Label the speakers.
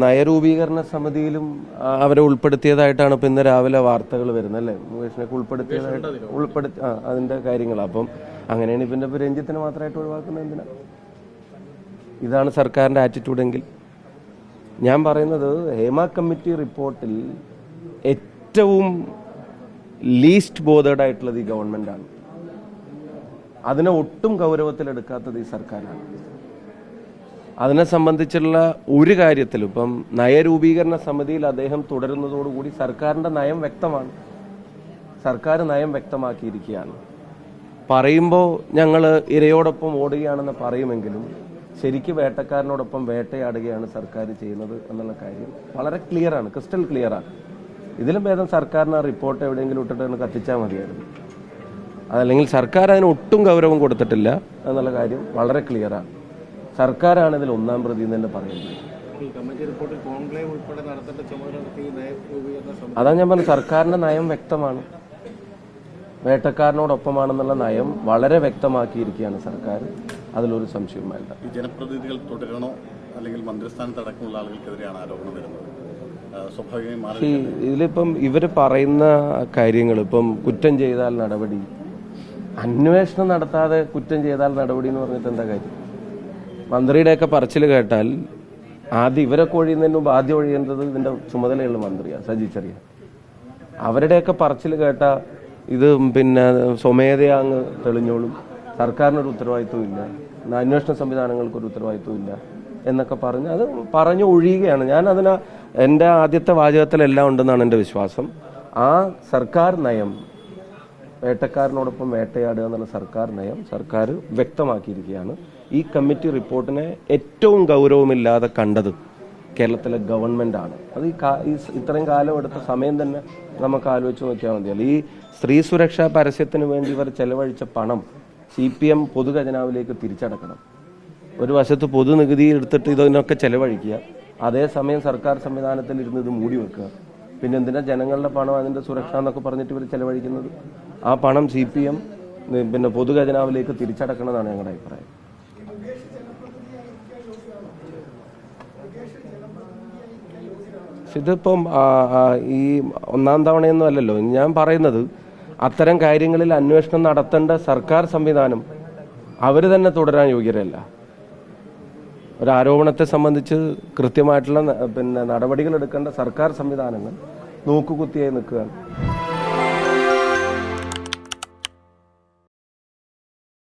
Speaker 1: നയരൂപീകരണ സമിതിയിലും അവരെ ഉൾപ്പെടുത്തിയതായിട്ടാണ് ഇപ്പം ഇന്ന് രാവിലെ വാർത്തകൾ വരുന്നത് അല്ലേ? മുകേഷിനൊക്കെ ഉൾപ്പെടുത്തി അതിൻ്റെ കാര്യങ്ങൾ. അപ്പം അങ്ങനെയാണ് പിന്നെ ഇപ്പോൾ രഞ്ജിത്തിനെ മാത്രമായിട്ട് ഒഴിവാക്കുന്നത് എന്തിനാ? ഇതാണ് സർക്കാരിൻ്റെ ആറ്റിറ്റ്യൂഡെങ്കിൽ ഞാൻ പറയുന്നത് ഹേമ കമ്മിറ്റി റിപ്പോർട്ടിൽ ഏറ്റവും ലീസ്റ്റ് ബോധേഡ് ആയിട്ടുള്ളത് ഈ ഗവൺമെൻറ്റാണ്. അതിനെ ഒട്ടും ഗൗരവത്തിലെടുക്കാത്തത് ഈ സർക്കാരാണ്. അതിനെ സംബന്ധിച്ചുള്ള ഒരു കാര്യത്തിലും ഇപ്പം നയരൂപീകരണ സമിതിയിൽ അദ്ദേഹം തുടരുന്നതോടുകൂടി സർക്കാരിൻ്റെ നയം വ്യക്തമാണ്. സർക്കാർ നയം വ്യക്തമാക്കിയിരിക്കുകയാണ്. പറയുമ്പോൾ ഞങ്ങൾ ഇരയോടൊപ്പം ഓടുകയാണെന്ന് പറയുമെങ്കിലും ശരിക്കും വേട്ടക്കാരനോടൊപ്പം വേട്ടയാടുകയാണ് സർക്കാർ ചെയ്യുന്നത് എന്നുള്ള കാര്യം വളരെ ക്ലിയറാണ്, ക്രിസ്റ്റൽ ക്ലിയറാണ്. ഇതിലും ഭേദം സർക്കാരിന് ആ റിപ്പോർട്ട് എവിടെയെങ്കിലും ഇട്ടിട്ട് കത്തിച്ചാൽ മതിയായിരുന്നു. അതല്ലെങ്കിൽ സർക്കാർ അതിന് ഒട്ടും ഗൗരവം കൊടുത്തിട്ടില്ല എന്നുള്ള കാര്യം വളരെ ക്ലിയറാണ്. സർക്കാരാണ് ഇതിൽ ഒന്നാം പ്രതി എന്ന് തന്നെ പറയുന്നത്. അതാ ഞാൻ പറഞ്ഞു, സർക്കാരിന്റെ നയം വ്യക്തമാണ്. വേട്ടക്കാരനോടൊപ്പമാണെന്നുള്ള നയം വളരെ വ്യക്തമാക്കിയിരിക്കുകയാണ് സർക്കാർ. അതിലൊരു സംശയവും വേണ്ട.
Speaker 2: ഈ ജനപ്രതിനിധികൾ തുടരണോ അല്ലെങ്കിൽ മന്ത്രിസ്ഥാനത്ത് അടക്കമുള്ള ആളുകൾക്കെതിരെയാണ് ആരോപണം വരുന്നത്. സ്വാഭാവികമായി
Speaker 1: ഇതിലിപ്പം ഇവർ പറയുന്ന കാര്യങ്ങൾ, ഇപ്പം കുറ്റം ചെയ്താൽ നടപടി, അന്വേഷണം നടത്താതെ കുറ്റം ചെയ്താൽ നടപടി എന്ന് പറഞ്ഞിട്ട് എന്താ കാര്യം? മന്ത്രിയുടെയൊക്കെ പറച്ചിൽ കേട്ടാൽ ആദ്യം ഇവരൊക്കെ ഒഴിയുന്നതിന് മുമ്പ് ആദ്യം ഒഴിയേണ്ടത് ഇതിന്റെ ചുമതലയുള്ള മന്ത്രിയാണ്, സജി ചെറിയാൻ. അവരുടെയൊക്കെ പറച്ചിൽ കേട്ടാൽ ഇത് പിന്നെ സ്വമേധയാ അങ്ങ് തെളിഞ്ഞോളും, സർക്കാരിനൊരു ഉത്തരവാദിത്വം ഇല്ല, അന്വേഷണ സംവിധാനങ്ങൾക്കൊരു ഉത്തരവാദിത്വം ഇല്ല എന്നൊക്കെ പറഞ്ഞ് അത് പറഞ്ഞു ഒഴിയുകയാണ്. ഞാൻ അതിന് എൻ്റെ ആദ്യത്തെ വാചകത്തിലെല്ലാം ഉണ്ടെന്നാണ് എൻ്റെ വിശ്വാസം. ആ സർക്കാർ നയം, വേട്ടക്കാരനോടൊപ്പം വേട്ടയാടുക എന്നുള്ള സർക്കാർ നയം സർക്കാർ വ്യക്തമാക്കിയിരിക്കുകയാണ്. ഈ കമ്മിറ്റി റിപ്പോർട്ടിനെ ഏറ്റവും ഗൗരവമില്ലാതെ കണ്ടത് കേരളത്തിലെ ഗവൺമെൻറ്റാണ്. അത് ഇത്രയും കാലം എടുത്ത സമയം തന്നെ നമുക്ക് ആലോചിച്ച് നോക്കിയാൽ മതിയല്ലോ. ഈ സ്ത്രീ സുരക്ഷാ പരസ്യത്തിന് വേണ്ടി ഇവർ ചെലവഴിച്ച പണം CPM പൊതുഖജനാവിലേക്ക് തിരിച്ചടക്കണം. ഒരു വശത്ത് പൊതുനികുതി എടുത്തിട്ട് ഇതിനൊക്കെ ചെലവഴിക്കുക, അതേസമയം സർക്കാർ സംവിധാനത്തിൽ ഇരുന്ന് ഇത് മൂടി വെക്കുക. പിന്നെ എന്തിനാ ജനങ്ങളുടെ പണം അതിൻ്റെ സുരക്ഷ എന്നൊക്കെ പറഞ്ഞിട്ട് ഇവർ ചെലവഴിക്കുന്നത്? ആ പണം CPM പിന്നെ പൊതുഖജനാവിലേക്ക് തിരിച്ചടക്കണം എന്നാണ് ഞങ്ങളുടെ അഭിപ്രായം. ഇതിപ്പം ഈ ഒന്നാം തവണയൊന്നും അല്ലല്ലോ. ഞാൻ പറയുന്നത് അത്തരം കാര്യങ്ങളിൽ അന്വേഷണം നടത്തേണ്ട സർക്കാർ സംവിധാനം അവർ തന്നെ തുടരാൻ യോഗ്യരല്ല. ഒരു ആരോപണത്തെ സംബന്ധിച്ച് കൃത്യമായിട്ടുള്ള പിന്നെ നടപടികൾ എടുക്കേണ്ട സർക്കാർ സംവിധാനങ്ങൾ നോക്കുകുത്തിയായി നിൽക്കുകയാണ്.